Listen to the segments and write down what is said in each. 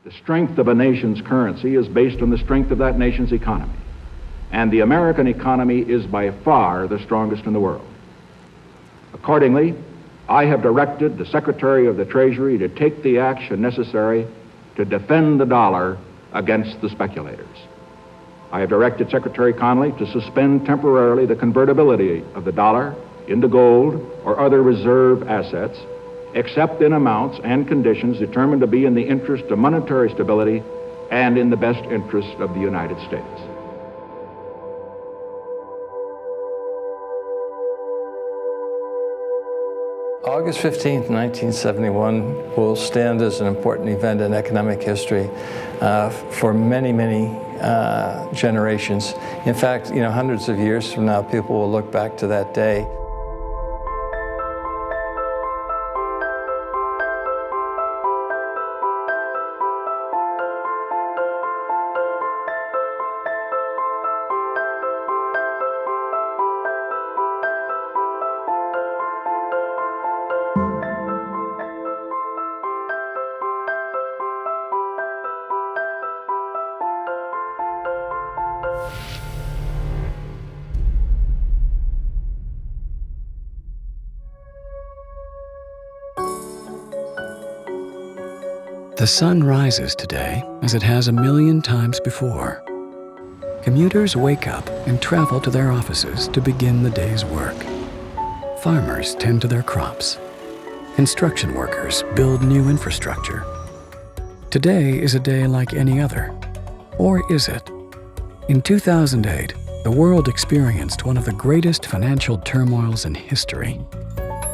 The strength of a nation's currency is based on the strength of that nation's economy. And the American economy is by far the strongest in the world. Accordingly, I have directed the Secretary of the Treasury to take the action necessary to defend the dollar against the speculators. I have directed Secretary Connally to suspend temporarily the convertibility of the dollar into gold or other reserve assets, except in amounts and conditions determined to be in the interest of monetary stability and in the best interest of the United States. August 15th, 1971 will stand as an important event in economic history for many, many generations. In fact, hundreds of years from now, people will look back to that day. The sun rises today as it has a million times before. Commuters wake up and travel to their offices to begin the day's work. Farmers tend to their crops. Construction workers build new infrastructure. Today is a day like any other. Or is it? In 2008, the world experienced one of the greatest financial turmoils in history.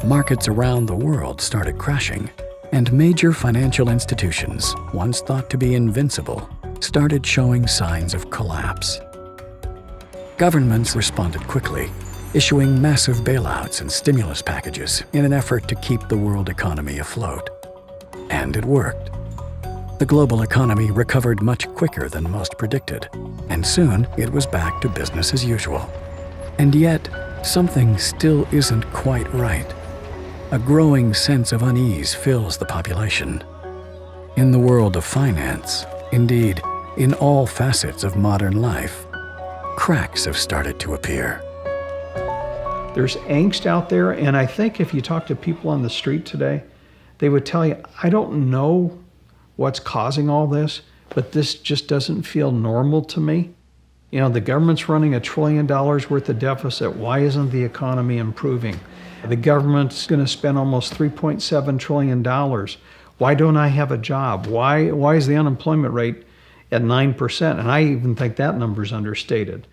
Markets around the world started crashing, and major financial institutions, once thought to be invincible, started showing signs of collapse. Governments responded quickly, issuing massive bailouts and stimulus packages in an effort to keep the world economy afloat. And it worked. The global economy recovered much quicker than most predicted, and soon it was back to business as usual. And yet, something still isn't quite right. A growing sense of unease fills the population. In the world of finance, indeed, in all facets of modern life, cracks have started to appear. There's angst out there, and I think if you talk to people on the street today, they would tell you, I don't know what's causing all this, but this just doesn't feel normal to me. The government's running $1 trillion worth of deficit. Why isn't the economy improving? The government's going to spend almost $3.7 trillion. Why don't I have a job? Why is the unemployment rate at 9%? And I even think that number's understated.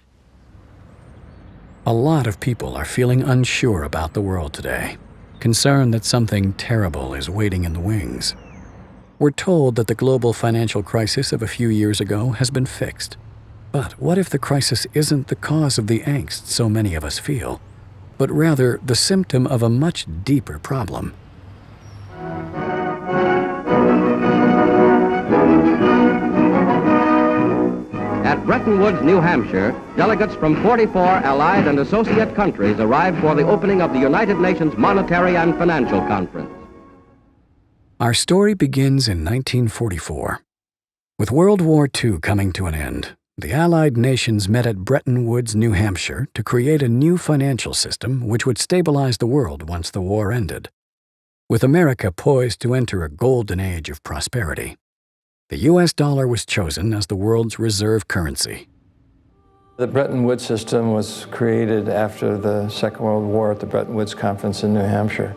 A lot of people are feeling unsure about the world today, concerned that something terrible is waiting in the wings. We're told that the global financial crisis of a few years ago has been fixed. But what if the crisis isn't the cause of the angst so many of us feel, but rather the symptom of a much deeper problem? At Bretton Woods, New Hampshire, delegates from 44 allied and associate countries arrived for the opening of the United Nations Monetary and Financial Conference. Our story begins in 1944. With World War II coming to an end, the Allied nations met at Bretton Woods, New Hampshire, to create a new financial system which would stabilize the world once the war ended. With America poised to enter a golden age of prosperity, the U.S. dollar was chosen as the world's reserve currency. The Bretton Woods system was created after the Second World War at the Bretton Woods Conference in New Hampshire.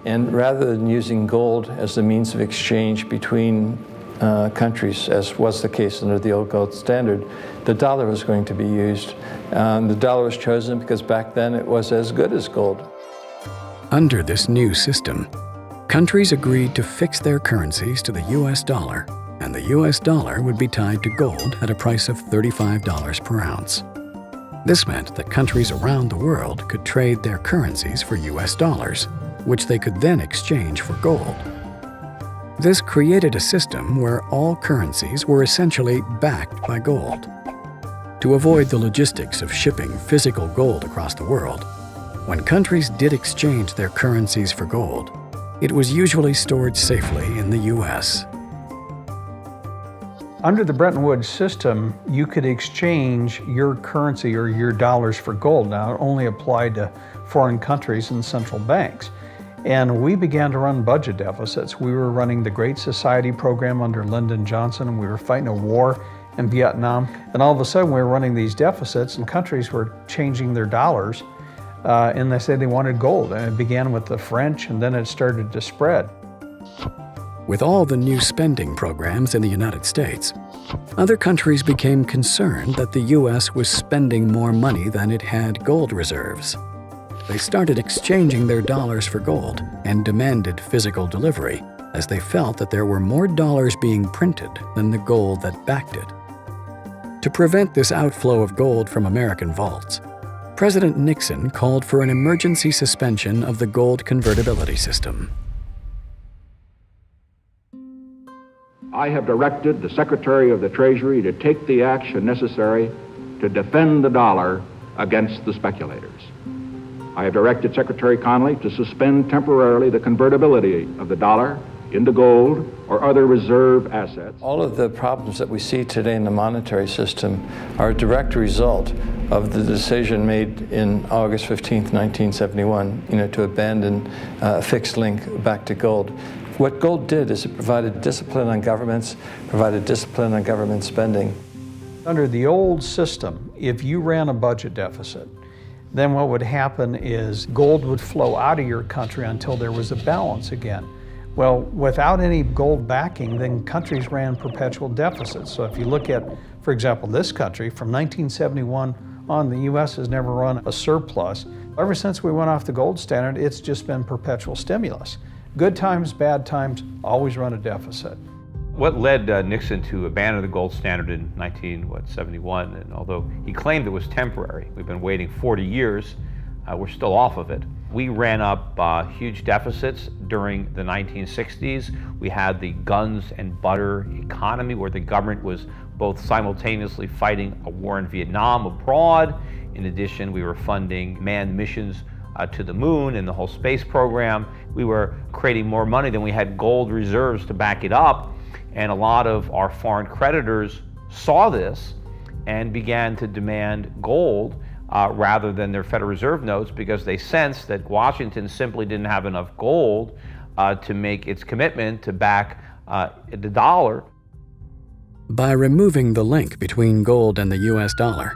And rather than using gold as the means of exchange between countries, as was the case under the old gold standard, the dollar was going to be used. The dollar was chosen because back then it was as good as gold. Under this new system, countries agreed to fix their currencies to the U.S. dollar, and the U.S. dollar would be tied to gold at a price of $35 per ounce. This meant that countries around the world could trade their currencies for U.S. dollars, which they could then exchange for gold. This created a system where all currencies were essentially backed by gold. To avoid the logistics of shipping physical gold across the world, when countries did exchange their currencies for gold, it was usually stored safely in the U.S. Under the Bretton Woods system, you could exchange your currency or your dollars for gold. Now, it only applied to foreign countries and central banks. And we began to run budget deficits. We were running the Great Society program under Lyndon Johnson, and we were fighting a war in Vietnam. And all of a sudden, we were running these deficits, and countries were changing their dollars, and they said they wanted gold. And it began with the French, and then it started to spread. With all the new spending programs in the United States, other countries became concerned that the U.S. was spending more money than it had gold reserves. They started exchanging their dollars for gold and demanded physical delivery, as they felt that there were more dollars being printed than the gold that backed it. To prevent this outflow of gold from American vaults, President Nixon called for an emergency suspension of the gold convertibility system. I have directed the Secretary of the Treasury to take the action necessary to defend the dollar against the speculators. I have directed Secretary Connally to suspend temporarily the convertibility of the dollar into gold or other reserve assets. All of the problems that we see today in the monetary system are a direct result of the decision made in August 15th, 1971, to abandon a fixed link back to gold. What gold did is it provided discipline on governments, provided discipline on government spending. Under the old system, if you ran a budget deficit, then what would happen is gold would flow out of your country until there was a balance again. Well, without any gold backing, then countries ran perpetual deficits. So if you look at, for example, this country, from 1971 on, the U.S. has never run a surplus. Ever since we went off the gold standard, it's just been perpetual stimulus. Good times, bad times, always run a deficit. What led Nixon to abandon the gold standard in 1971, and although he claimed it was temporary, we've been waiting 40 years, we're still off of it. We ran up huge deficits during the 1960s. We had the guns and butter economy, where the government was both simultaneously fighting a war in Vietnam abroad. In addition, we were funding manned missions to the moon and the whole space program. We were creating more money than we had gold reserves to back it up. And a lot of our foreign creditors saw this and began to demand gold rather than their Federal Reserve notes, because they sensed that Washington simply didn't have enough gold to make its commitment to back the dollar. By removing the link between gold and the U.S. dollar,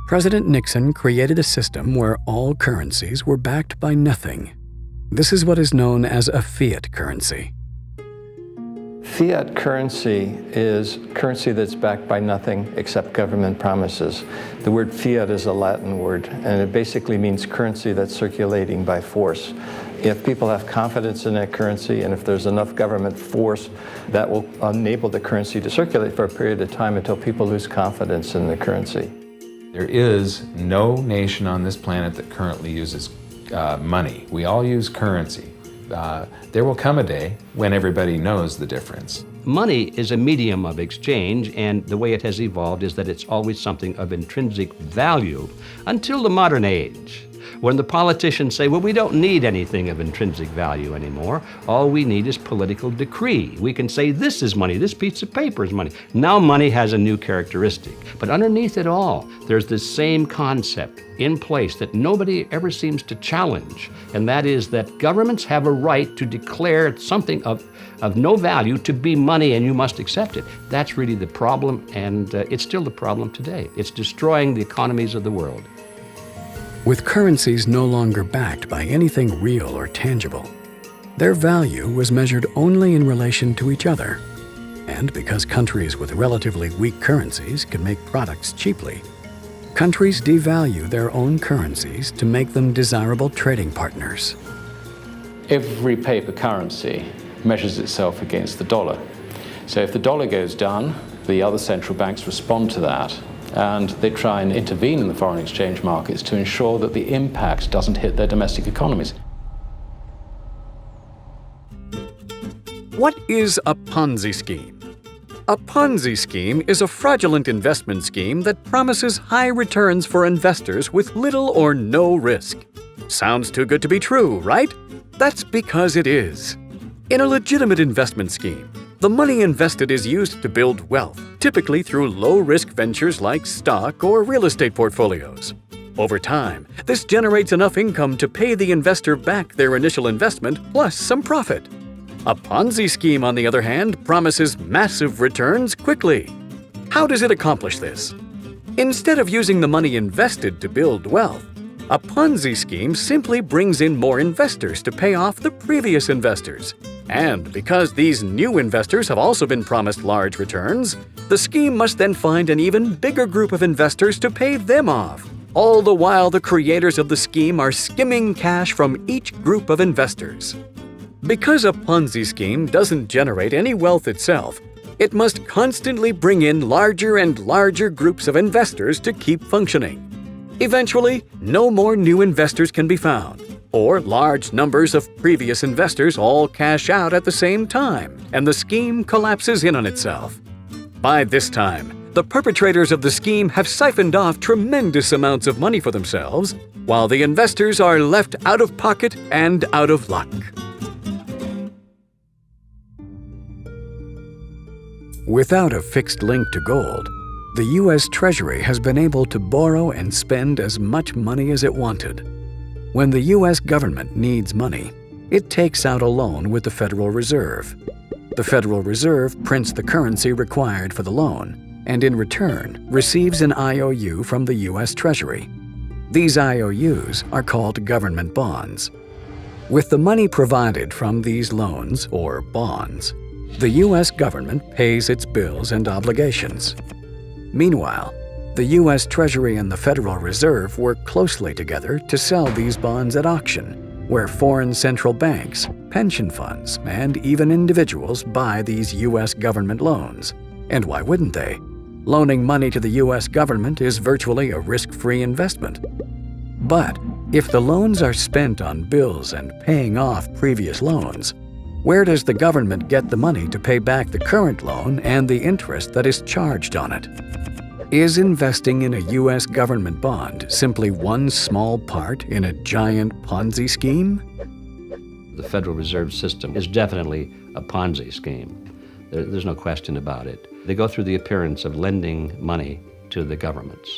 President Nixon created a system where all currencies were backed by nothing. This is what is known as a fiat currency. Fiat currency is currency that's backed by nothing except government promises. The word fiat is a Latin word, and it basically means currency that's circulating by force. If people have confidence in that currency, and if there's enough government force, that will enable the currency to circulate for a period of time until people lose confidence in the currency. There is no nation on this planet that currently uses money. We all use currency. There will come a day when everybody knows the difference. Money is a medium of exchange, and the way it has evolved is that it's always something of intrinsic value until the modern age, when the politicians say, well, we don't need anything of intrinsic value anymore. All we need is political decree. We can say this is money, this piece of paper is money. Now money has a new characteristic. But underneath it all, there's this same concept in place that nobody ever seems to challenge, and that is that governments have a right to declare something of no value to be money, and you must accept it. That's really the problem, and it's still the problem today. It's destroying the economies of the world. With currencies no longer backed by anything real or tangible, their value was measured only in relation to each other. And because countries with relatively weak currencies can make products cheaply, countries devalue their own currencies to make them desirable trading partners. Every paper currency measures itself against the dollar. So if the dollar goes down, the other central banks respond to that, and they try and intervene in the foreign exchange markets to ensure that the impact doesn't hit their domestic economies. What is a Ponzi scheme? A Ponzi scheme is a fraudulent investment scheme that promises high returns for investors with little or no risk. Sounds too good to be true, right? That's because it is. In a legitimate investment scheme, The money invested is used to build wealth, typically through low-risk ventures like stock or real estate portfolios. Over time, this generates enough income to pay the investor back their initial investment plus some profit. A Ponzi scheme, on the other hand, promises massive returns quickly. How does it accomplish this? Instead of using the money invested to build wealth, a Ponzi scheme simply brings in more investors to pay off the previous investors. And because these new investors have also been promised large returns, the scheme must then find an even bigger group of investors to pay them off. All the while, the creators of the scheme are skimming cash from each group of investors. Because a Ponzi scheme doesn't generate any wealth itself, it must constantly bring in larger and larger groups of investors to keep functioning. Eventually, no more new investors can be found, or large numbers of previous investors all cash out at the same time, and the scheme collapses in on itself. By this time, the perpetrators of the scheme have siphoned off tremendous amounts of money for themselves, while the investors are left out of pocket and out of luck. Without a fixed link to gold, the U.S. Treasury has been able to borrow and spend as much money as it wanted. When the U.S. government needs money, it takes out a loan with the Federal Reserve. The Federal Reserve prints the currency required for the loan, and in return receives an IOU from the U.S. Treasury. These IOUs are called government bonds. With the money provided from these loans, or bonds, the U.S. government pays its bills and obligations. Meanwhile, the U.S. Treasury and the Federal Reserve work closely together to sell these bonds at auction, where foreign central banks, pension funds, and even individuals buy these U.S. government loans. And why wouldn't they? Loaning money to the U.S. government is virtually a risk-free investment. But if the loans are spent on bills and paying off previous loans, where does the government get the money to pay back the current loan and the interest that is charged on it? Is investing in a U.S. government bond simply one small part in a giant Ponzi scheme? The Federal Reserve System is definitely a Ponzi scheme. There's no question about it. They go through the appearance of lending money to the governments,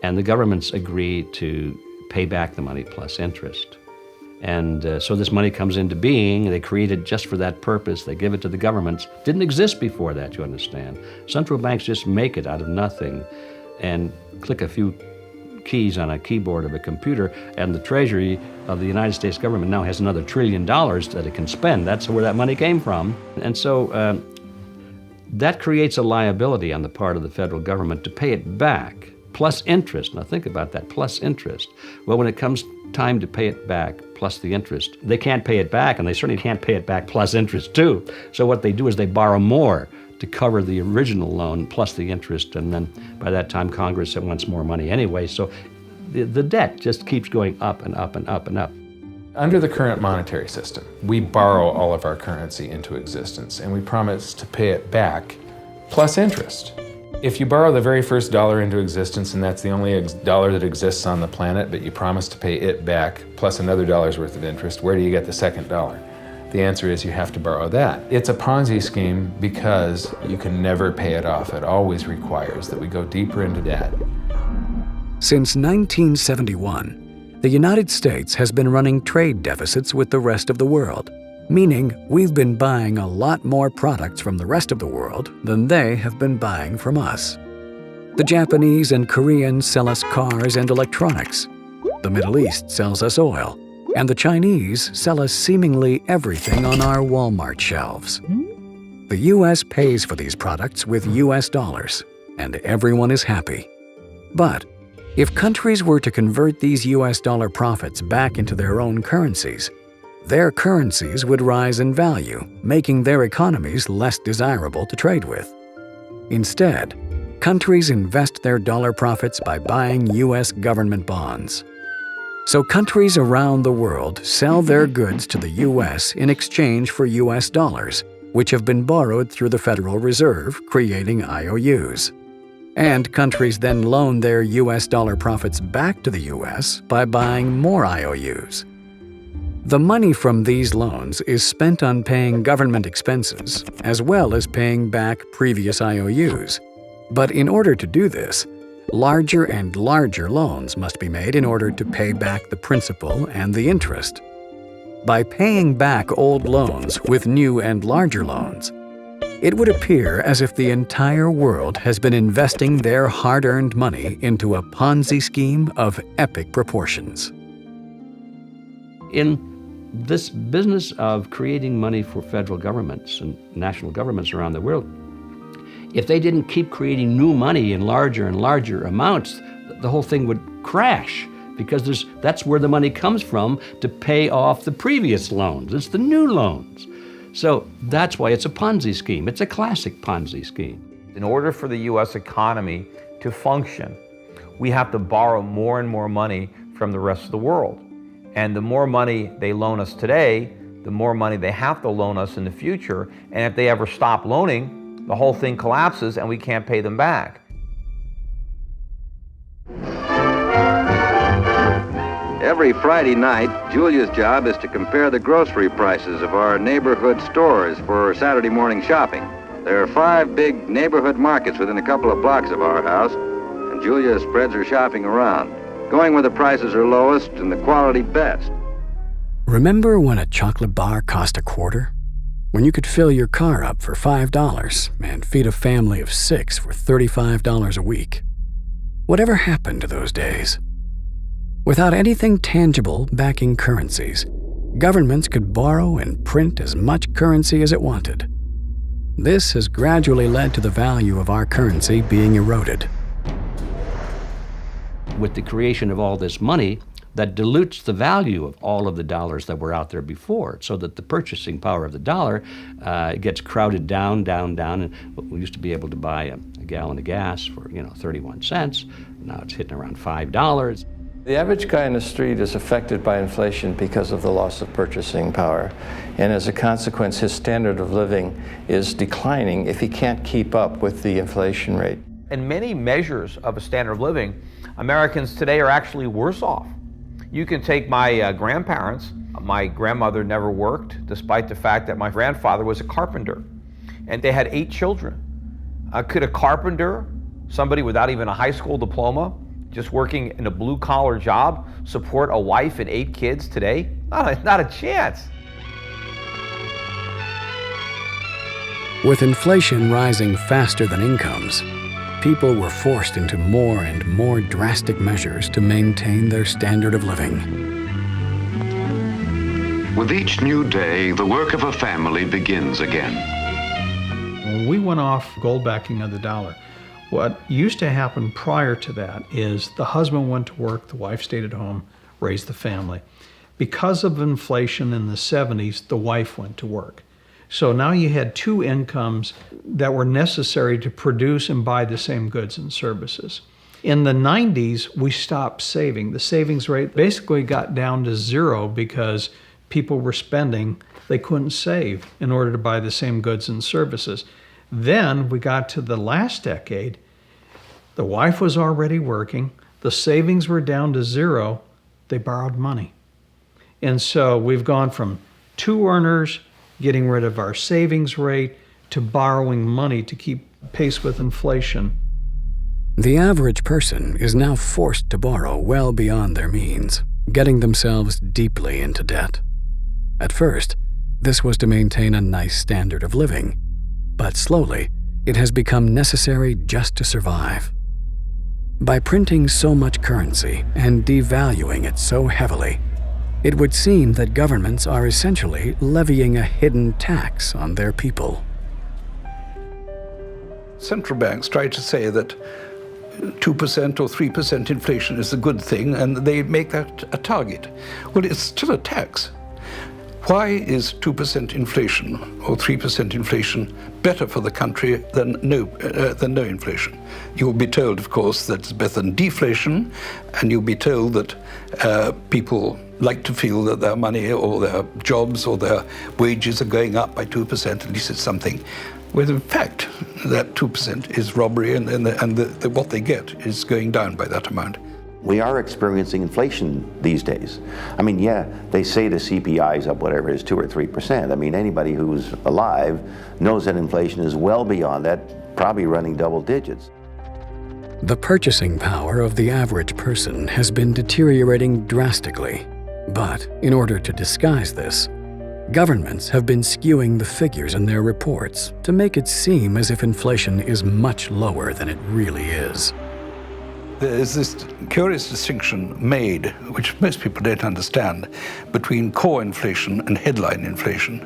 and the governments agree to pay back the money plus interest. And so this money comes into being. They create it just for that purpose. They give it to the governments. Didn't exist before that, you understand. Central banks just make it out of nothing and click a few keys on a keyboard of a computer, and the Treasury of the United States government now has another $1 trillion that it can spend. That's where that money came from. And so that creates a liability on the part of the federal government to pay it back, plus interest. Now think about that, plus interest. Well, when it comes time to pay it back plus the interest, they can't pay it back, and they certainly can't pay it back plus interest too. So what they do is they borrow more to cover the original loan plus the interest, and then by that time Congress wants more money anyway. So the debt just keeps going up and up and up and up. Under the current monetary system, we borrow all of our currency into existence, and we promise to pay it back plus interest. If you borrow the very first dollar into existence, and that's the only dollar that exists on the planet, but you promise to pay it back plus another dollar's worth of interest, where do you get the second dollar? The answer is you have to borrow that. It's a Ponzi scheme because you can never pay it off. It always requires that we go deeper into debt. Since 1971, the United States has been running trade deficits with the rest of the world, meaning we've been buying a lot more products from the rest of the world than they have been buying from us. The Japanese and Koreans sell us cars and electronics. The Middle East sells us oil. And the Chinese sell us seemingly everything on our Walmart shelves. The U.S. pays for these products with U.S. dollars, and everyone is happy. But if countries were to convert these U.S. dollar profits back into their own currencies, their currencies would rise in value, making their economies less desirable to trade with. Instead, countries invest their dollar profits by buying U.S. government bonds. So countries around the world sell their goods to the U.S. in exchange for U.S. dollars, which have been borrowed through the Federal Reserve, creating IOUs. And countries then loan their U.S. dollar profits back to the U.S. by buying more IOUs. The money from these loans is spent on paying government expenses, as well as paying back previous IOUs. But in order to do this, larger and larger loans must be made in order to pay back the principal and the interest. By paying back old loans with new and larger loans, it would appear as if the entire world has been investing their hard-earned money into a Ponzi scheme of epic proportions. In this business of creating money for federal governments and national governments around the world, if they didn't keep creating new money in larger and larger amounts, the whole thing would crash, because that's where the money comes from to pay off the previous loans. It's the new loans. So that's why it's a Ponzi scheme. It's a classic Ponzi scheme. In order for the U.S. economy to function, we have to borrow more and more money from the rest of the world. And the more money they loan us today, the more money they have to loan us in the future. And if they ever stop loaning, the whole thing collapses and we can't pay them back. Every Friday night, Julia's job is to compare the grocery prices of our neighborhood stores for Saturday morning shopping. There are 5 big neighborhood markets within a couple of blocks of our house, and Julia spreads her shopping around, going where the prices are lowest and the quality best. Remember when a chocolate bar cost $0.25? When you could fill your car up for $5 and feed a family of 6 for $35 a week? Whatever happened to those days? Without anything tangible backing currencies, governments could borrow and print as much currency as it wanted. This has gradually led to the value of our currency being eroded. With the creation of all this money, that dilutes the value of all of the dollars that were out there before, so that the purchasing power of the dollar gets crowded down, and we used to be able to buy a gallon of gas for 31 cents. Now it's hitting around $5. The average guy in the street is affected by inflation because of the loss of purchasing power. And as a consequence, his standard of living is declining if he can't keep up with the inflation rate. In many measures of a standard of living, Americans today are actually worse off. You can take my grandparents. My grandmother never worked, despite the fact that my grandfather was a carpenter. And they had 8 children. Could a carpenter, somebody without even a high school diploma, just working in a blue-collar job, support a wife and 8 kids today? Not a chance. With inflation rising faster than incomes, people were forced into more and more drastic measures to maintain their standard of living. With each new day, the work of a family begins again. When we went off gold backing of the dollar, what used to happen prior to that is the husband went to work, the wife stayed at home, raised the family. Because of inflation in the 70s, the wife went to work. So now you had 2 incomes that were necessary to produce and buy the same goods and services. In the 90s, we stopped saving. The savings rate basically got down to 0 because people were spending. They couldn't save in order to buy the same goods and services. Then we got to the last decade. The wife was already working. The savings were down to 0. They borrowed money. And so we've gone from 2 earners getting rid of our savings rate to borrowing money to keep pace with inflation. The average person is now forced to borrow well beyond their means, getting themselves deeply into debt. At first, this was to maintain a nice standard of living, but slowly, it has become necessary just to survive. By printing so much currency and devaluing it so heavily, it would seem that governments are essentially levying a hidden tax on their people. Central banks try to say that 2% or 3% inflation is a good thing, and they make that a target. Well, it's still a tax. Why is 2% inflation or 3% inflation better for the country than no inflation? You'll be told, of course, that it's better than deflation, and you'll be told that people like to feel that their money or their jobs or their wages are going up by 2%, at least it's something. Well, in fact, that 2% is robbery, and what they get is going down by that amount. We are experiencing inflation these days. I mean, yeah, they say the CPI is up whatever it is, 2 or 3%. I mean, anybody who's alive knows that inflation is well beyond that, probably running double digits. The purchasing power of the average person has been deteriorating drastically. But in order to disguise this, governments have been skewing the figures in their reports to make it seem as if inflation is much lower than it really is. There is this curious distinction made, which most people don't understand, between core inflation and headline inflation.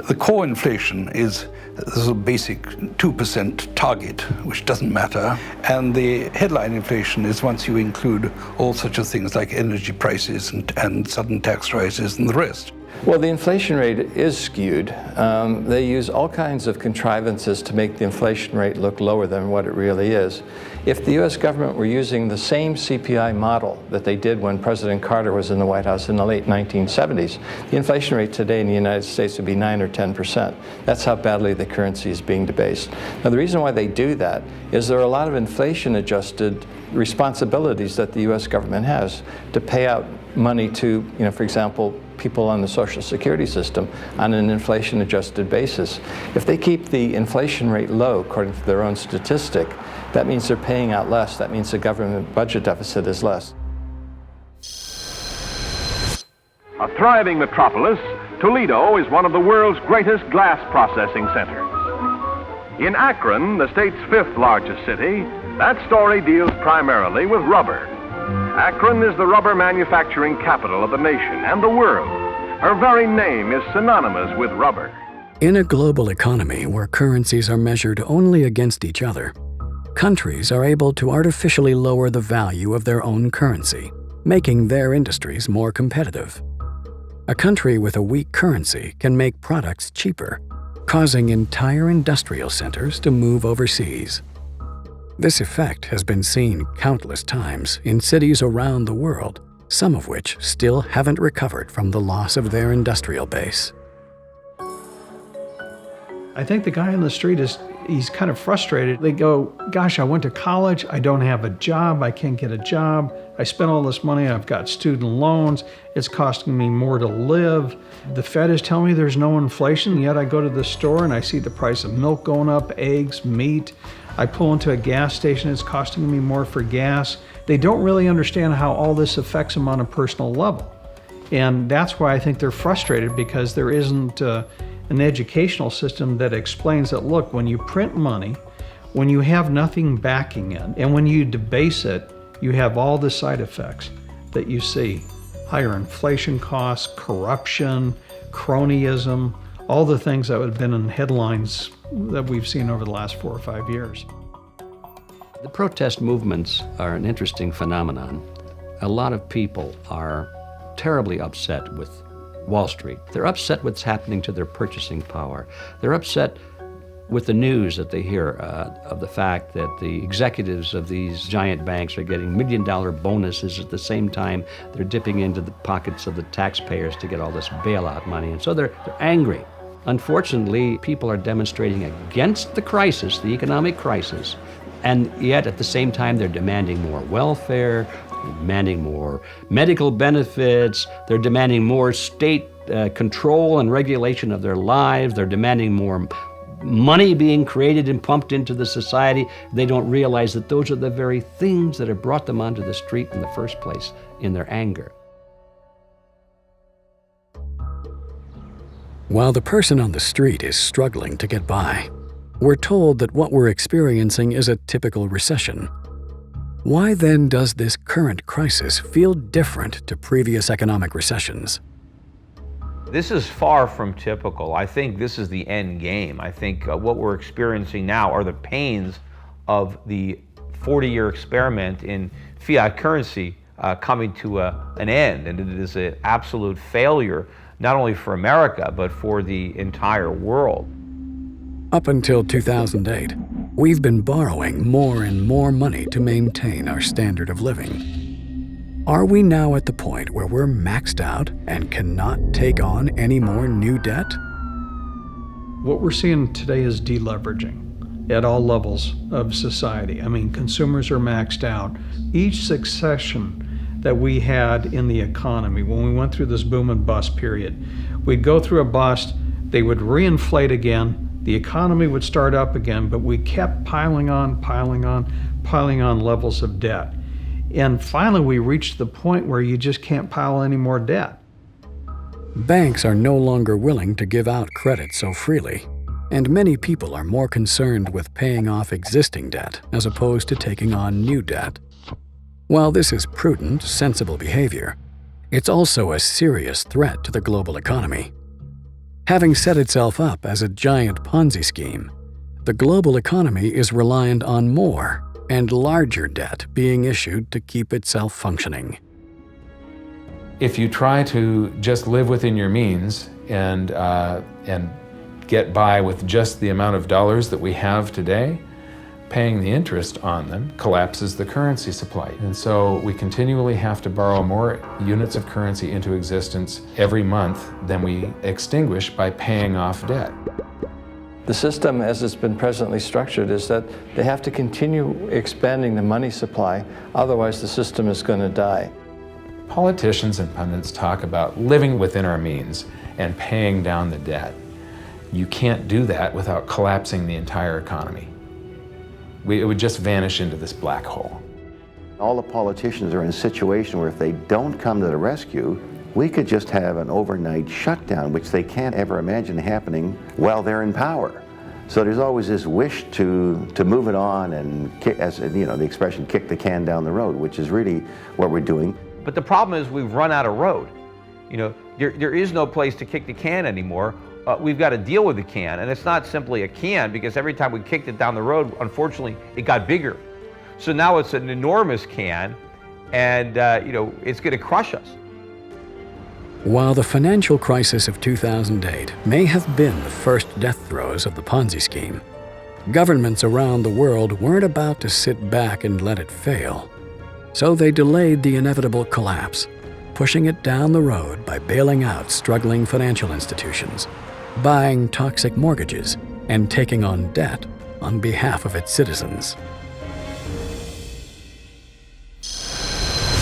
The core inflation is the basic 2% target, which doesn't matter. And the headline inflation is once you include all such of things like energy prices and sudden tax rises and the rest. Well, the inflation rate is skewed. They use all kinds of contrivances to make the inflation rate look lower than what it really is. If the U.S. government were using the same CPI model that they did when President Carter was in the White House in the late 1970s, the inflation rate today in the United States would be 9 or 10%. That's how badly the currency is being debased. Now, the reason why they do that is there are a lot of inflation-adjusted responsibilities that the U.S. government has to pay out money to, for example, people on the Social Security system on an inflation-adjusted basis. If they keep the inflation rate low, according to their own statistic, that means they're paying out less. That means the government budget deficit is less. A thriving metropolis, Toledo is one of the world's greatest glass processing centers. In Akron, the state's 5th largest city, that story deals primarily with rubber. Akron is the rubber manufacturing capital of the nation and the world. Her very name is synonymous with rubber. In a global economy where currencies are measured only against each other, countries are able to artificially lower the value of their own currency, making their industries more competitive. A country with a weak currency can make products cheaper, causing entire industrial centers to move overseas. This effect has been seen countless times in cities around the world, some of which still haven't recovered from the loss of their industrial base. I think the guy on the street he's kind of frustrated. They go, gosh, I went to college, I don't have a job, I can't get a job, I spent all this money, I've got student loans, it's costing me more to live. The Fed is telling me there's no inflation, yet I go to the store and I see the price of milk going up, eggs, meat. I pull into a gas station, it's costing me more for gas. They don't really understand how all this affects them on a personal level. And that's why I think they're frustrated, because there isn't an educational system that explains that, look, when you print money, when you have nothing backing it, and when you debase it, you have all the side effects that you see. Higher inflation costs, corruption, cronyism, all the things that have been in headlines that we've seen over the last 4 or 5 years. The protest movements are an interesting phenomenon. A lot of people are terribly upset with Wall Street. They're upset with what's happening to their purchasing power. They're upset with the news that they hear of the fact that the executives of these giant banks are getting $1 million bonuses at the same time they're dipping into the pockets of the taxpayers to get all this bailout money. And so they're angry. Unfortunately, people are demonstrating against the crisis, the economic crisis, and yet at the same time they're demanding more welfare, they're demanding more medical benefits, they're demanding more state control and regulation of their lives, they're demanding more money being created and pumped into the society. They don't realize that those are the very things that have brought them onto the street in the first place in their anger. While the person on the street is struggling to get by, we're told that what we're experiencing is a typical recession. Why then does this current crisis feel different to previous economic recessions? This is far from typical. I think this is the end game. I think what we're experiencing now are the pains of the 40-year experiment in fiat currency coming to an end, and it is an absolute failure, not only for America, but for the entire world. Up until 2008, we've been borrowing more and more money to maintain our standard of living. Are we now at the point where we're maxed out and cannot take on any more new debt? What we're seeing today is deleveraging. at all levels of society. I mean, consumers are maxed out. Each succession that we had in the economy, when we went through this boom and bust period, we'd go through a bust, they would reinflate again, the economy would start up again, but we kept piling on levels of debt. And finally, we reached the point where you just can't pile any more debt. Banks are no longer willing to give out credit so freely, and many people are more concerned with paying off existing debt as opposed to taking on new debt. While this is prudent, sensible behavior, it's also a serious threat to the global economy. Having set itself up as a giant Ponzi scheme, the global economy is reliant on more and larger debt being issued to keep itself functioning. If you try to just live within your means and get by with just the amount of dollars that we have today, paying the interest on them collapses the currency supply. And so we continually have to borrow more units of currency into existence every month than we extinguish by paying off debt. The system as it's been presently structured is that they have to continue expanding the money supply, otherwise the system is going to die. Politicians and pundits talk about living within our means and paying down the debt. You can't do that without collapsing the entire economy. It would just vanish into this black hole. All the politicians are in a situation where if they don't come to the rescue, we could just have an overnight shutdown, which they can't ever imagine happening while they're in power. So there's always this wish to move it on and, kick, as you know, the expression, kick the can down the road, which is really what we're doing. But the problem is we've run out of road. You know, there is no place to kick the can anymore. We've got to deal with the can, and it's not simply a can, because every time we kicked it down the road, unfortunately, it got bigger. So now it's an enormous can, and you know, it's going to crush us. While the financial crisis of 2008 may have been the first death throes of the Ponzi scheme, governments around the world weren't about to sit back and let it fail. So they delayed the inevitable collapse, pushing it down the road by bailing out struggling financial institutions, buying toxic mortgages, and taking on debt on behalf of its citizens.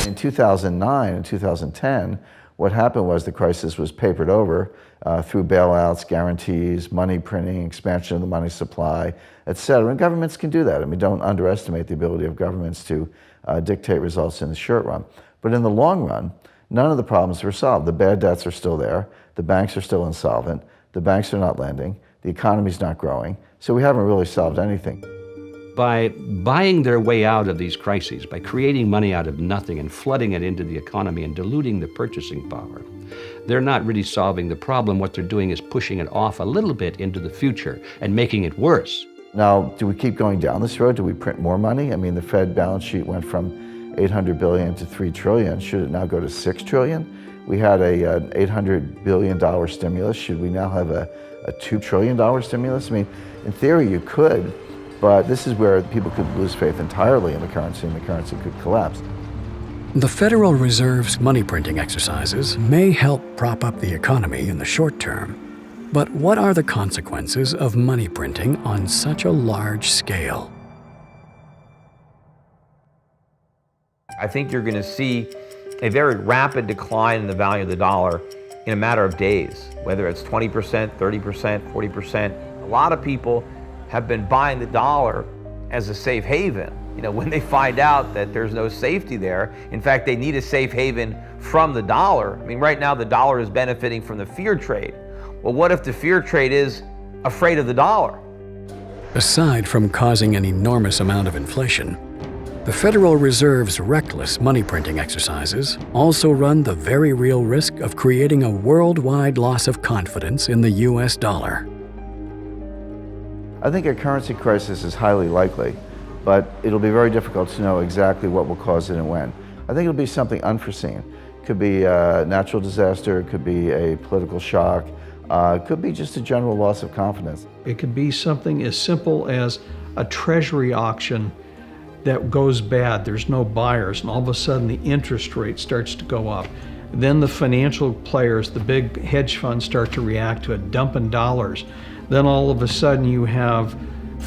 In 2009 and 2010, what happened was the crisis was papered over through bailouts, guarantees, money printing, expansion of the money supply, et cetera. And governments can do that. I mean, don't underestimate the ability of governments to dictate results in the short run. But in the long run, none of the problems were solved. The bad debts are still there. The banks are still insolvent. The banks are not lending. The economy's not growing. So we haven't really solved anything. By buying their way out of these crises, by creating money out of nothing and flooding it into the economy and diluting the purchasing power, they're not really solving the problem. What they're doing is pushing it off a little bit into the future and making it worse. Now, do we keep going down this road? Do we print more money? I mean, the Fed balance sheet went from $800 billion to $3 trillion. Should it now go to $6 trillion? We had an $800 billion stimulus. Should we now have a $2 trillion stimulus? I mean, in theory, you could, but this is where people could lose faith entirely in the currency, and the currency could collapse. The Federal Reserve's money printing exercises may help prop up the economy in the short term, but what are the consequences of money printing on such a large scale? I think you're going to see a very rapid decline in the value of the dollar in a matter of days, whether it's 20%, 30%, 40%. A lot of people have been buying the dollar as a safe haven. You know, when they find out that there's no safety there, in fact, they need a safe haven from the dollar. I mean, right now the dollar is benefiting from the fear trade. Well, what if the fear trade is afraid of the dollar? Aside from causing an enormous amount of inflation, the Federal Reserve's reckless money printing exercises also run the very real risk of creating a worldwide loss of confidence in the US dollar. I think a currency crisis is highly likely, but it'll be very difficult to know exactly what will cause it and when. I think it'll be something unforeseen. It could be a natural disaster, it could be a political shock, it could be just a general loss of confidence. It could be something as simple as a treasury auction that goes bad, there's no buyers, and all of a sudden the interest rate starts to go up. Then the financial players, the big hedge funds, start to react to it, dumping dollars. Then all of a sudden you have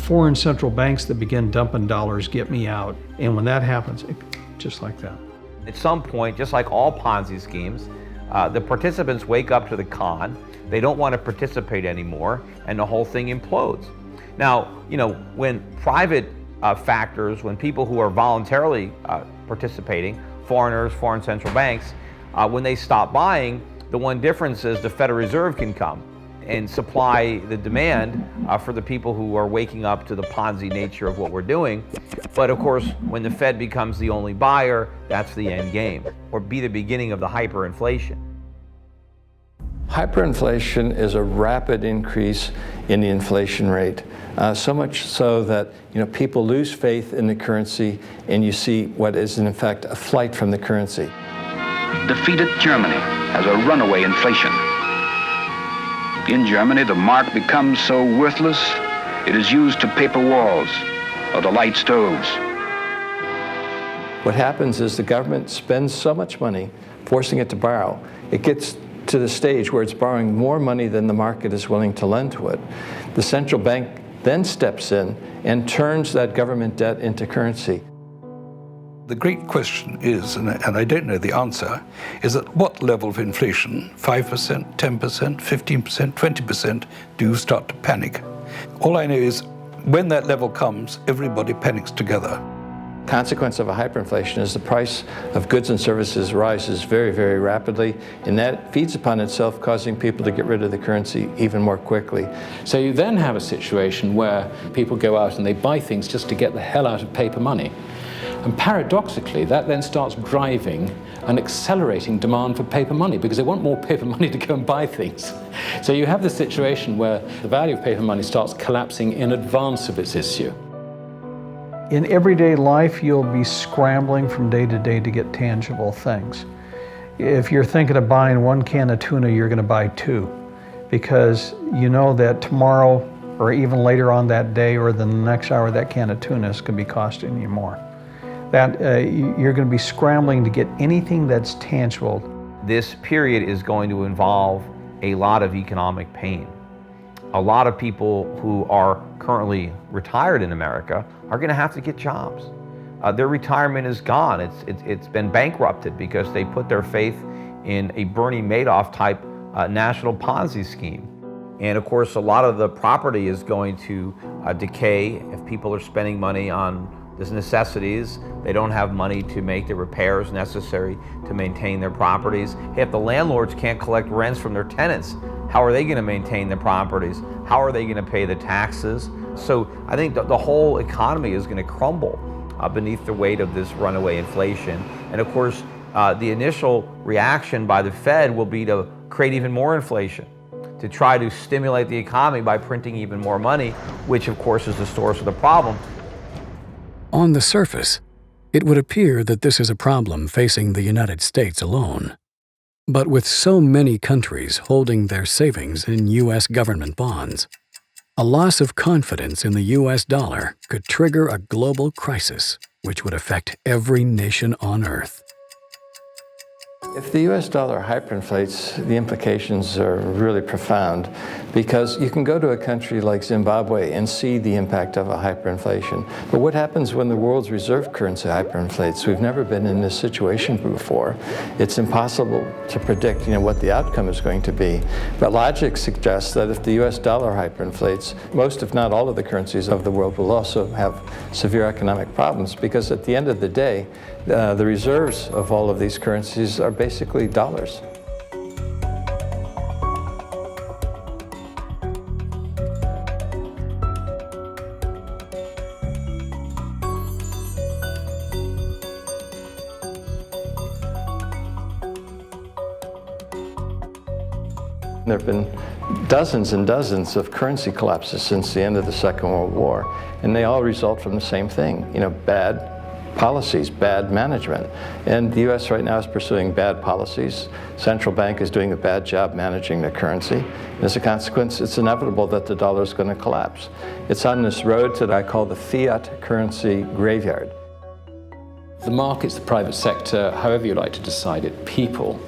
foreign central banks that begin dumping dollars get me out. And when that happens, just like that. At some point, just like all Ponzi schemes, the participants wake up to the con, they don't want to participate anymore, and the whole thing implodes. Now, you know, when private factors, when people who are voluntarily participating, foreigners, foreign central banks, when they stop buying, the one difference is the Federal Reserve can come and supply the demand for the people who are waking up to the Ponzi nature of what we're doing. But of course, when the Fed becomes the only buyer, that's the end game, or be the beginning of the hyperinflation. Hyperinflation is a rapid increase in the inflation rate, so much so that people lose faith in the currency, and you see what is in fact a flight from the currency. Defeated Germany has a runaway inflation. In Germany, the mark becomes so worthless, it is used to paper walls or to light stoves. What happens is the government spends so much money, forcing it to borrow. It gets to the stage where it's borrowing more money than the market is willing to lend to it. The central bank then steps in and turns that government debt into currency. The great question is, and I don't know the answer, is at what level of inflation, 5%, 10%, 15%, 20%, do you start to panic? All I know is when that level comes, everybody panics together. Consequence of a hyperinflation is the price of goods and services rises very, very rapidly, and that feeds upon itself, causing people to get rid of the currency even more quickly. So you then have a situation where people go out and they buy things just to get the hell out of paper money. And paradoxically, that then starts driving and accelerating demand for paper money because they want more paper money to go and buy things. So you have this situation where the value of paper money starts collapsing in advance of its issue. In everyday life, you'll be scrambling from day to day to get tangible things. If you're thinking of buying 1 can of tuna, you're going to buy 2 because you know that tomorrow or even later on that day or the next hour, that can of tuna is going to be costing you more. That you're going to be scrambling to get anything that's tangible. This period is going to involve a lot of economic pain. A lot of people who are currently retired in America are going to have to get jobs. Their retirement is gone. It's been bankrupted because they put their faith in a Bernie Madoff type national Ponzi scheme. And of course, a lot of the property is going to decay if people are spending money on these necessities. They don't have money to make the repairs necessary to maintain their properties. If the landlords can't collect rents from their tenants, how are they going to maintain the properties? How are they going to pay the taxes? So I think the whole economy is going to crumble beneath the weight of this runaway inflation. And of course, the initial reaction by the Fed will be to create even more inflation, to try to stimulate the economy by printing even more money, which of course is the source of the problem. On the surface, it would appear that this is a problem facing the United States alone. But with so many countries holding their savings in U.S. government bonds, a loss of confidence in the U.S. dollar could trigger a global crisis which would affect every nation on Earth. If the US dollar hyperinflates, the implications are really profound because you can go to a country like Zimbabwe and see the impact of a hyperinflation. But what happens when the world's reserve currency hyperinflates? We've never been in this situation before. It's impossible to predict, what the outcome is going to be. But logic suggests that if the US dollar hyperinflates, most if not all of the currencies of the world will also have severe economic problems because at the end of the day, the reserves of all of these currencies are basically dollars. There have been dozens and dozens of currency collapses since the end of the Second World War, and they all result from the same thing, bad policies, bad management. And the U.S. right now is pursuing bad policies. Central bank is doing a bad job managing their currency. And as a consequence, it's inevitable that the dollar is going to collapse. It's on this road that I call the fiat currency graveyard. The markets, the private sector, however you like to decide it, people,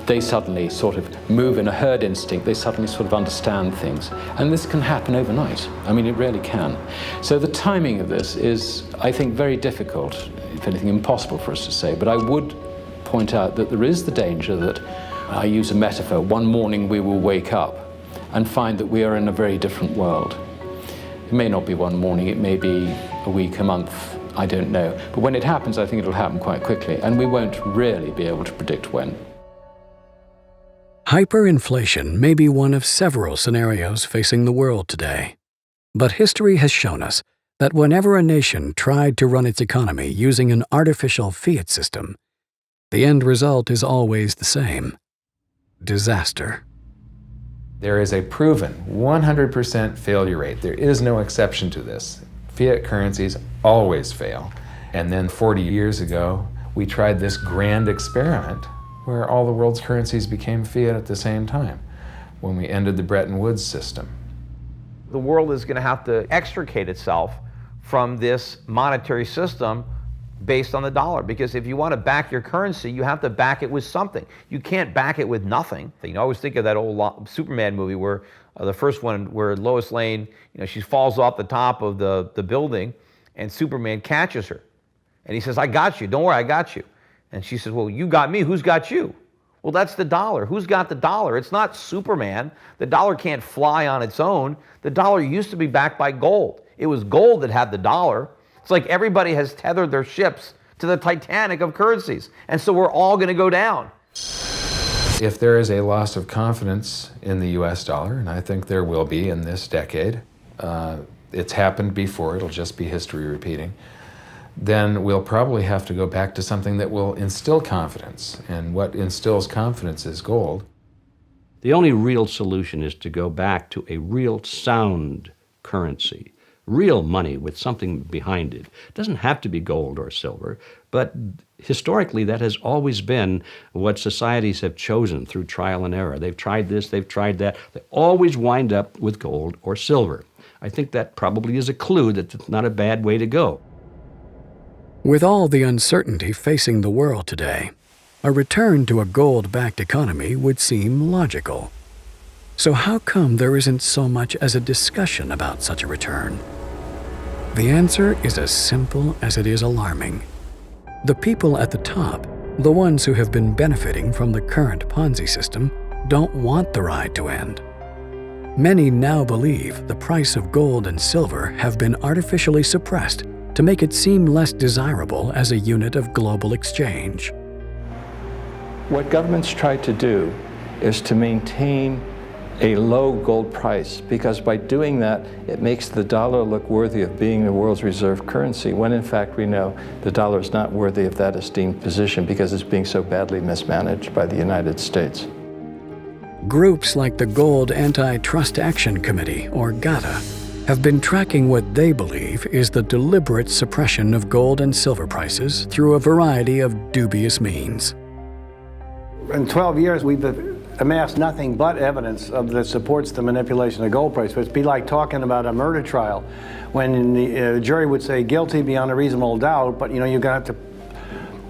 they suddenly sort of move in a herd instinct, they suddenly sort of understand things. And this can happen overnight. I mean, it really can. So the timing of this is, I think, very difficult, if anything, impossible for us to say. But I would point out that there is the danger that, I use a metaphor, one morning we will wake up and find that we are in a very different world. It may not be one morning, it may be a week, a month, I don't know. But when it happens, I think it'll happen quite quickly, and we won't really be able to predict when. Hyperinflation may be one of several scenarios facing the world today. But history has shown us that whenever a nation tried to run its economy using an artificial fiat system, the end result is always the same: disaster. There is a proven 100% failure rate. There is no exception to this. Fiat currencies always fail. And then 40 years ago, we tried this grand experiment where all the world's currencies became fiat at the same time, when we ended the Bretton Woods system. The world is going to have to extricate itself from this monetary system based on the dollar, because if you want to back your currency, you have to back it with something. You can't back it with nothing. I always think of that old Superman movie where the first one where Lois Lane, she falls off the top of the building and Superman catches her. And he says, "I got you, don't worry, I got you." And she says, "Well, you got me, who's got you?" Well, that's the dollar. Who's got the dollar? It's not Superman. The dollar can't fly on its own. The dollar used to be backed by gold. It was gold that had the dollar. It's like everybody has tethered their ships to the Titanic of currencies. And so we're all going to go down. If there is a loss of confidence in the US dollar, and I think there will be in this decade, it's happened before, it'll just be history repeating, then we'll probably have to go back to something that will instill confidence. And what instills confidence is gold. The only real solution is to go back to a real sound currency. Real money with something behind it. It doesn't have to be gold or silver, but historically that has always been what societies have chosen through trial and error. They've tried this, they've tried that. They always wind up with gold or silver. I think that probably is a clue that it's not a bad way to go. With all the uncertainty facing the world today, a return to a gold-backed economy would seem logical. So how come there isn't so much as a discussion about such a return? The answer is as simple as it is alarming. The people at the top, the ones who have been benefiting from the current Ponzi system, don't want the ride to end. Many now believe the price of gold and silver have been artificially suppressed to make it seem less desirable as a unit of global exchange. What governments try to do is to maintain a low gold price, because by doing that, it makes the dollar look worthy of being the world's reserve currency, when in fact we know the dollar is not worthy of that esteemed position because it's being so badly mismanaged by the United States. Groups like the Gold Anti-Trust Action Committee, or GATA, have been tracking what they believe is the deliberate suppression of gold and silver prices through a variety of dubious means. In 12 years, we've amassed nothing but evidence that supports the manipulation of the gold price. But it'd be like talking about a murder trial when the jury would say guilty beyond a reasonable doubt, but you're going to have to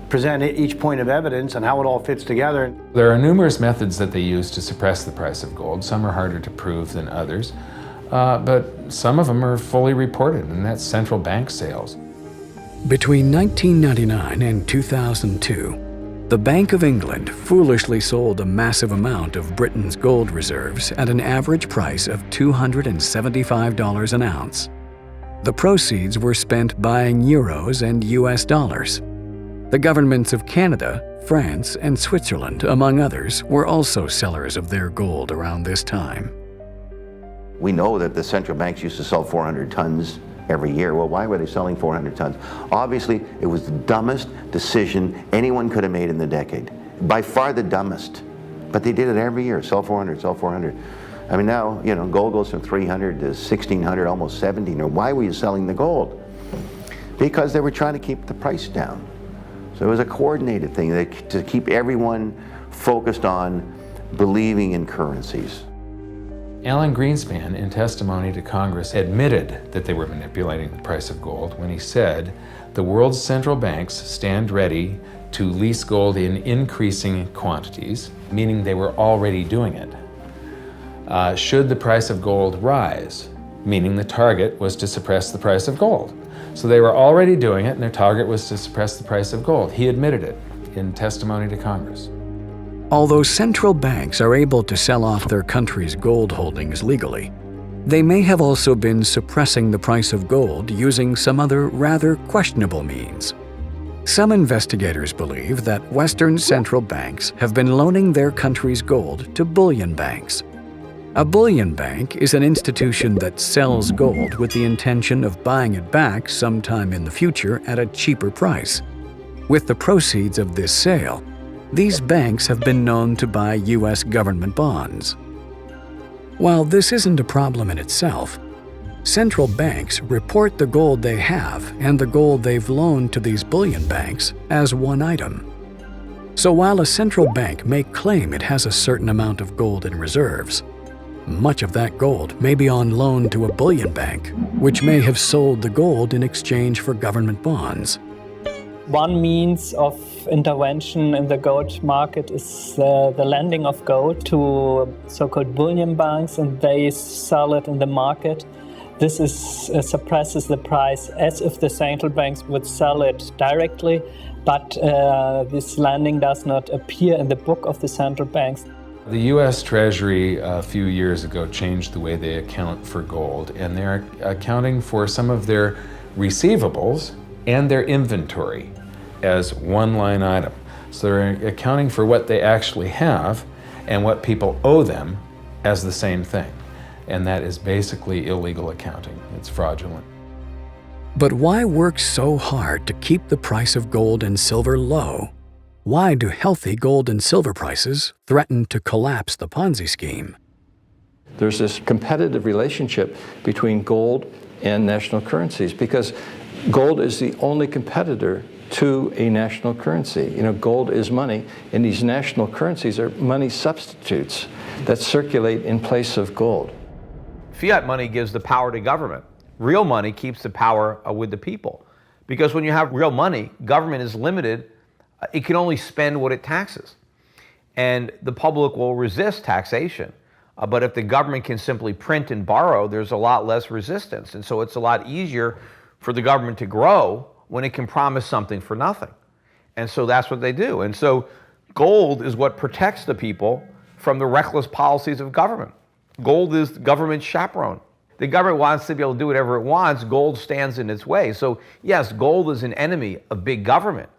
present each point of evidence and how it all fits together. There are numerous methods that they use to suppress the price of gold. Some are harder to prove than others, but some of them are fully reported, and that's central bank sales. Between 1999 and 2002, the Bank of England foolishly sold a massive amount of Britain's gold reserves at an average price of $275 an ounce. The proceeds were spent buying euros and US dollars. The governments of Canada, France, and Switzerland, among others, were also sellers of their gold around this time. We know that the central banks used to sell 400 tons every year. Well, why were they selling 400 tons? Obviously, it was the dumbest decision anyone could have made in the decade. By far the dumbest. But they did it every year, sell 400, sell 400. I mean, now, gold goes from 300 to 1,600, almost 1,700. Why were you selling the gold? Because they were trying to keep the price down. So it was a coordinated thing to keep everyone focused on believing in currencies. Alan Greenspan, in testimony to Congress, admitted that they were manipulating the price of gold when he said, "The world's central banks stand ready to lease gold in increasing quantities, meaning they were already doing it, should the price of gold rise, meaning the target was to suppress the price of gold. So they were already doing it, and their target was to suppress the price of gold. He admitted it in testimony to Congress. Although central banks are able to sell off their country's gold holdings legally, they may have also been suppressing the price of gold using some other rather questionable means. Some investigators believe that Western central banks have been loaning their country's gold to bullion banks. A bullion bank is an institution that sells gold with the intention of buying it back sometime in the future at a cheaper price. With the proceeds of this sale, these banks have been known to buy U.S. government bonds. While this isn't a problem in itself, central banks report the gold they have and the gold they've loaned to these bullion banks as one item. So while a central bank may claim it has a certain amount of gold in reserves, much of that gold may be on loan to a bullion bank, which may have sold the gold in exchange for government bonds. One means of intervention in the gold market is the lending of gold to so-called bullion banks, and they sell it in the market. This suppresses the price as if the central banks would sell it directly, but this lending does not appear in the book of the central banks. The U.S. Treasury a few years ago changed the way they account for gold, and they're accounting for some of their receivables and their inventory as one line item. So they're accounting for what they actually have and what people owe them as the same thing. And that is basically illegal accounting. It's fraudulent. But why work so hard to keep the price of gold and silver low? Why do healthy gold and silver prices threaten to collapse the Ponzi scheme? There's this competitive relationship between gold and national currencies because gold is the only competitor to a national currency. You know, gold is money, and these national currencies are money substitutes that circulate in place of gold. Fiat money gives the power to government. Real money keeps the power with the people. Because when you have real money, government is limited. It can only spend what it taxes. And the public will resist taxation. But if the government can simply print and borrow, there's a lot less resistance. And so it's a lot easier for the government to grow when it can promise something for nothing. And so that's what they do. And so gold is what protects the people from the reckless policies of government. Gold is the government's chaperone. The government wants to be able to do whatever it wants. Gold stands in its way. So yes, gold is an enemy of big government,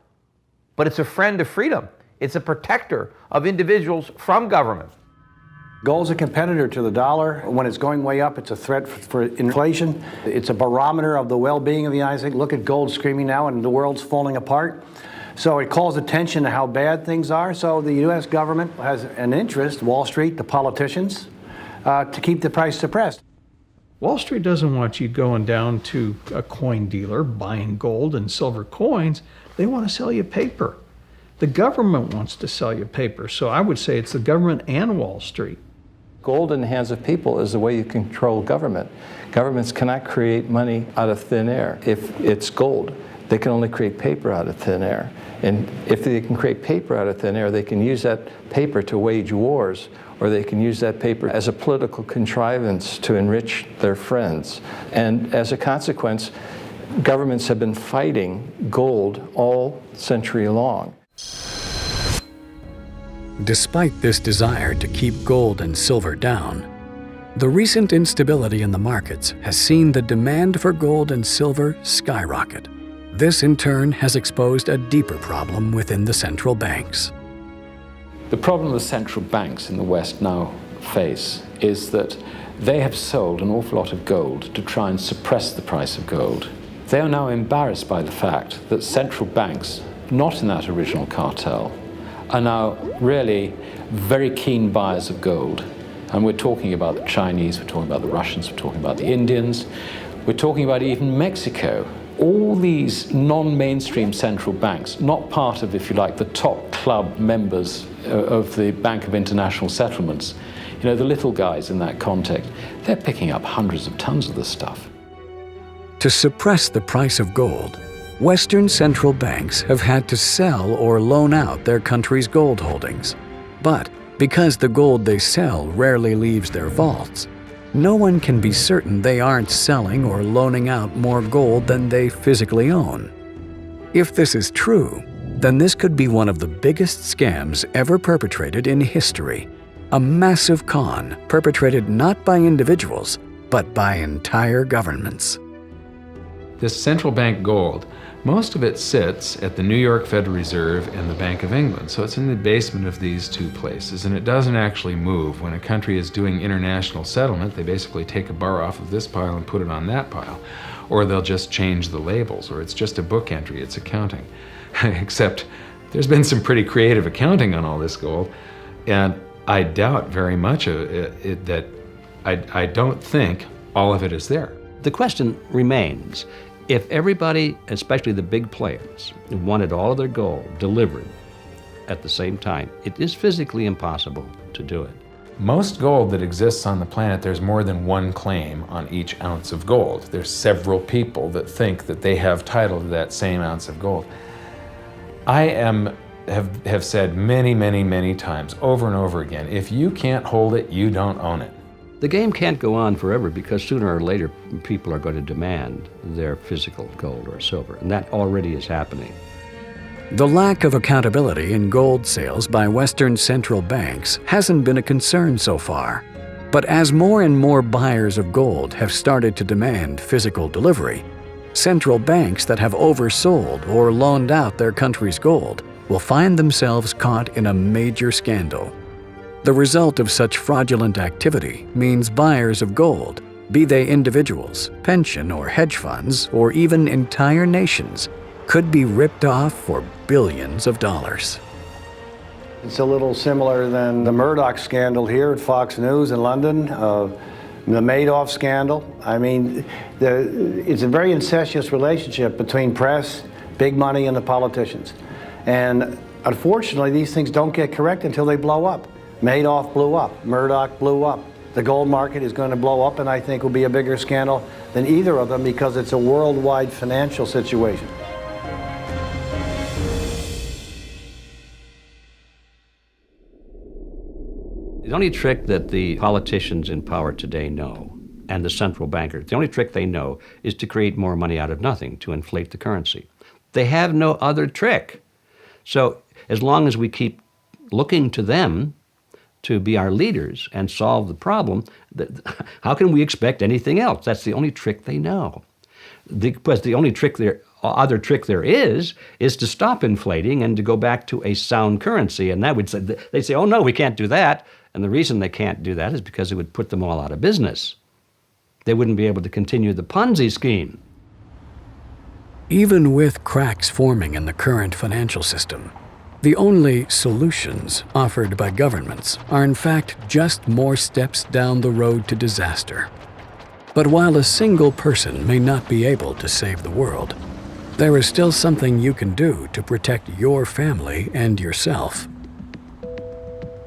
but it's a friend of freedom. It's a protector of individuals from government. Gold's a competitor to the dollar. When it's going way up, it's a threat for inflation. It's a barometer of the well-being of the United States. Look at gold screaming now and the world's falling apart. So it calls attention to how bad things are. So the U.S. government has an interest, Wall Street, the politicians, to keep the price suppressed. Wall Street doesn't want you going down to a coin dealer buying gold and silver coins. They want to sell you paper. The government wants to sell you paper. So I would say it's the government and Wall Street. Gold in the hands of people is the way you control government. Governments cannot create money out of thin air. If it's gold, they can only create paper out of thin air. And if they can create paper out of thin air, they can use that paper to wage wars, or they can use that paper as a political contrivance to enrich their friends. And as a consequence, governments have been fighting gold all century long. Despite this desire to keep gold and silver down, the recent instability in the markets has seen the demand for gold and silver skyrocket. This in turn has exposed a deeper problem within the central banks. The problem the central banks in the West now face is that they have sold an awful lot of gold to try and suppress the price of gold. They are now embarrassed by the fact that central banks, not in that original cartel, are now really very keen buyers of gold. And we're talking about the Chinese, we're talking about the Russians, we're talking about the Indians, we're talking about even Mexico. All these non-mainstream central banks, not part of, if you like, the top club members of the Bank of International Settlements, you know, the little guys in that context, they're picking up hundreds of tons of this stuff. To suppress the price of gold, Western central banks have had to sell or loan out their country's gold holdings. But because the gold they sell rarely leaves their vaults, no one can be certain they aren't selling or loaning out more gold than they physically own. If this is true, then this could be one of the biggest scams ever perpetrated in history. A massive con perpetrated not by individuals, but by entire governments. This central bank gold, most of it sits at the New York Federal Reserve and the Bank of England. So it's in the basement of these two places, and it doesn't actually move. When a country is doing international settlement, they basically take a bar off of this pile and put it on that pile. Or they'll just change the labels, or it's just a book entry, it's accounting. Except there's been some pretty creative accounting on all this gold, and I doubt very much that I don't think all of it is there. The question remains, if everybody, especially the big players, wanted all of their gold delivered at the same time, it is physically impossible to do it. Most gold that exists on the planet, there's more than one claim on each ounce of gold. There's several people that think that they have title to that same ounce of gold. I have said many times, over and over again, if you can't hold it, you don't own it. The game can't go on forever because sooner or later people are going to demand their physical gold or silver, and that already is happening. The lack of accountability in gold sales by Western central banks hasn't been a concern so far. But as more and more buyers of gold have started to demand physical delivery, central banks that have oversold or loaned out their country's gold will find themselves caught in a major scandal. The result of such fraudulent activity means buyers of gold, be they individuals, pension or hedge funds, or even entire nations, could be ripped off for billions of dollars. It's a little similar than the Murdoch scandal here at Fox News in London, the Madoff scandal. I mean, it's a very incestuous relationship between press, big money, and the politicians. And unfortunately, these things don't get corrected until they blow up. Madoff blew up, Murdoch blew up. The gold market is going to blow up, and I think will be a bigger scandal than either of them because it's a worldwide financial situation. The only trick that the politicians in power today know, and the central bankers, the only trick they know is to create more money out of nothing, to inflate the currency. They have no other trick. So as long as we keep looking to them to be our leaders and solve the problem, how can we expect anything else? That's the only trick they know. Because the only other trick there is to stop inflating and to go back to a sound currency. And that would say, they say, oh no, we can't do that. And the reason they can't do that is because it would put them all out of business. They wouldn't be able to continue the Ponzi scheme. Even with cracks forming in the current financial system, the only solutions offered by governments are in fact just more steps down the road to disaster. But while a single person may not be able to save the world, there is still something you can do to protect your family and yourself.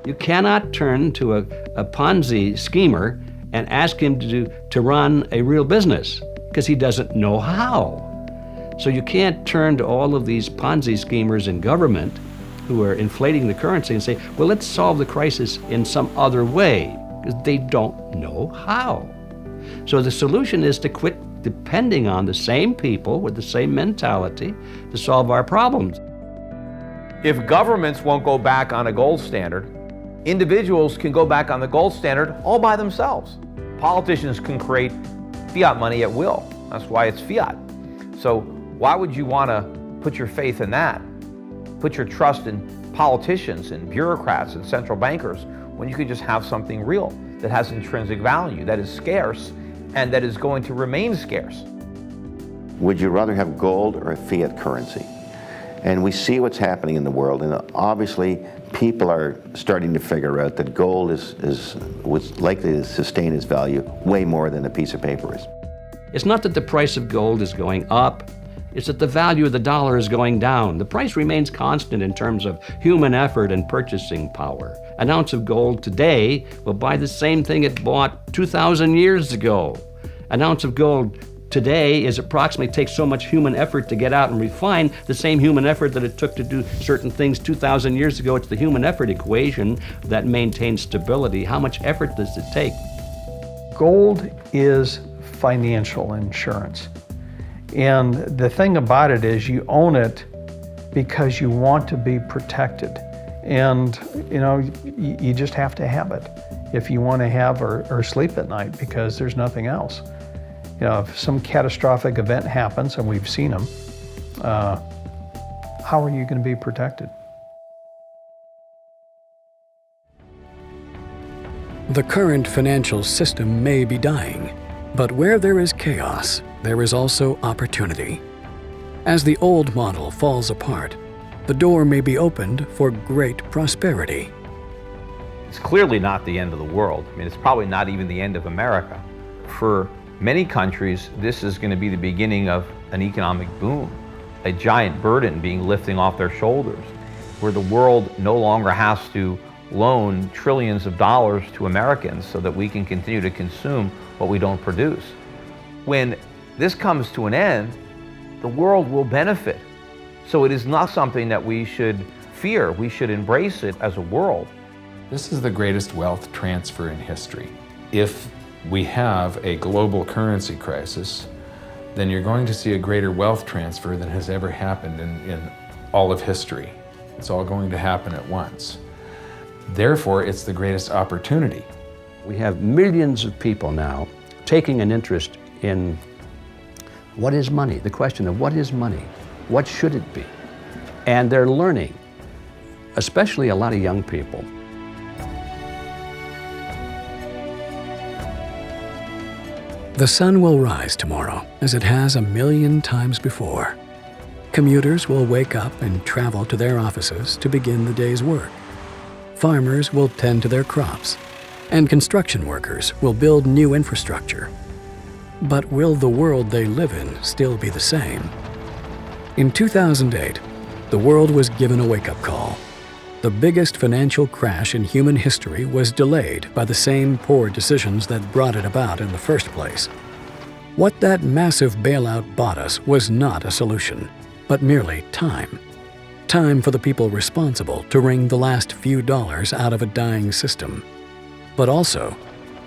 You cannot turn to a Ponzi schemer and ask him to run a real business because he doesn't know how. So you can't turn to all of these Ponzi schemers in government who are inflating the currency and say, well, let's solve the crisis in some other way, because they don't know how. So the solution is to quit depending on the same people with the same mentality to solve our problems. If governments won't go back on a gold standard, individuals can go back on the gold standard all by themselves. Politicians can create fiat money at will. That's why it's fiat. So why would you want to put your faith in that? Put your trust in politicians and bureaucrats and central bankers when you could just have something real that has intrinsic value, that is scarce, and that is going to remain scarce. Would you rather have gold or a fiat currency? And we see what's happening in the world, and obviously people are starting to figure out that gold is likely to sustain its value way more than a piece of paper is. It's not that the price of gold is going up, it's that the value of the dollar is going down. The price remains constant in terms of human effort and purchasing power. An ounce of gold today will buy the same thing it bought 2,000 years ago. An ounce of gold today is approximately takes so much human effort to get out and refine the same human effort that it took to do certain things 2,000 years ago. It's the human effort equation that maintains stability. How much effort does it take? Gold is financial insurance. And the thing about it is you own it because you want to be protected. And you just have to have it if you want to have or sleep at night, because there's nothing else. If some catastrophic event happens, and we've seen them, how are you going to be protected? The current financial system may be dying, but where there is chaos, there is also opportunity. As the old model falls apart, the door may be opened for great prosperity. It's clearly not the end of the world. I mean, it's probably not even the end of America. For many countries, this is going to be the beginning of an economic boom, a giant burden being lifting off their shoulders, where the world no longer has to loan trillions of dollars to Americans so that we can continue to consume what we don't produce. When this comes to an end, the world will benefit. So it is not something that we should fear. We should embrace it as a world. This is the greatest wealth transfer in history. If we have a global currency crisis, then you're going to see a greater wealth transfer than has ever happened in all of history. It's all going to happen at once. Therefore, it's the greatest opportunity. We have millions of people now taking an interest in what is money, the question of what is money, what should it be? And they're learning, especially a lot of young people. The sun will rise tomorrow, as it has a million times before. Commuters will wake up and travel to their offices to begin the day's work. Farmers will tend to their crops, and construction workers will build new infrastructure. But will the world they live in still be the same? In 2008, the world was given a wake-up call. The biggest financial crash in human history was delayed by the same poor decisions that brought it about in the first place. What that massive bailout bought us was not a solution, but merely time. Time for the people responsible to wring the last few dollars out of a dying system. But also,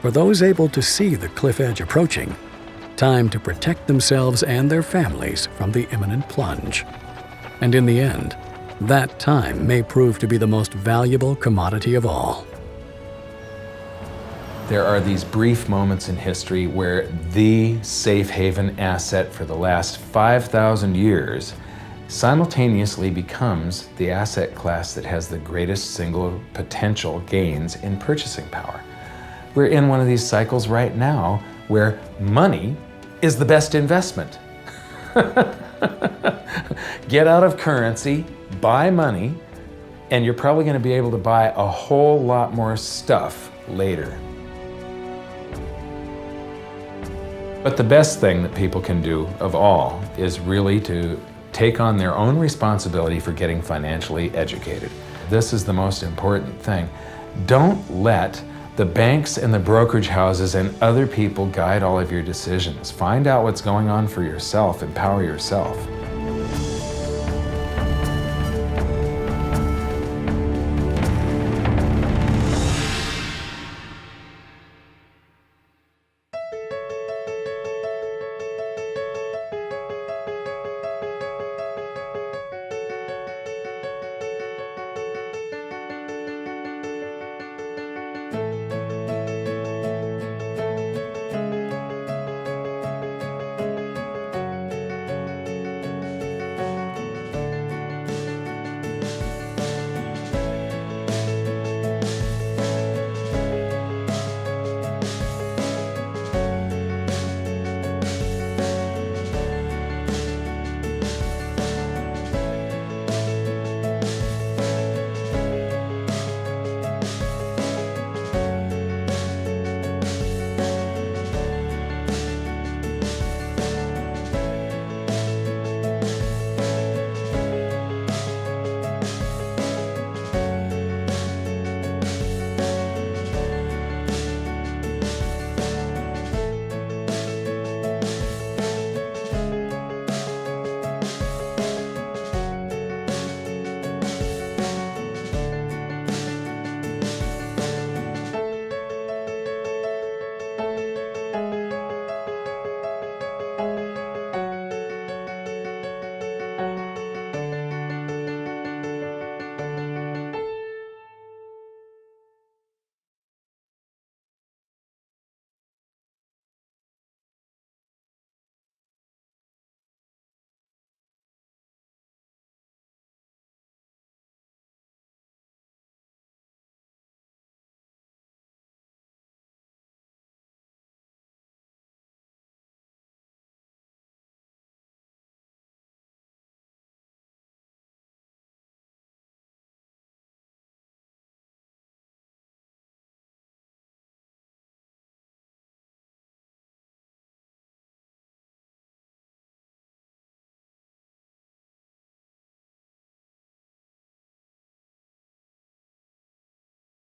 for those able to see the cliff edge approaching, time to protect themselves and their families from the imminent plunge. And in the end, that time may prove to be the most valuable commodity of all. There are these brief moments in history where the safe haven asset for the last 5,000 years simultaneously becomes the asset class that has the greatest single potential gains in purchasing power. We're in one of these cycles right now where money is the best investment. Get out of currency, buy money, and you're probably going to be able to buy a whole lot more stuff later. But the best thing that people can do of all is really to take on their own responsibility for getting financially educated. This is the most important thing. Don't let the banks and the brokerage houses and other people guide all of your decisions. Find out what's going on for yourself. Empower yourself.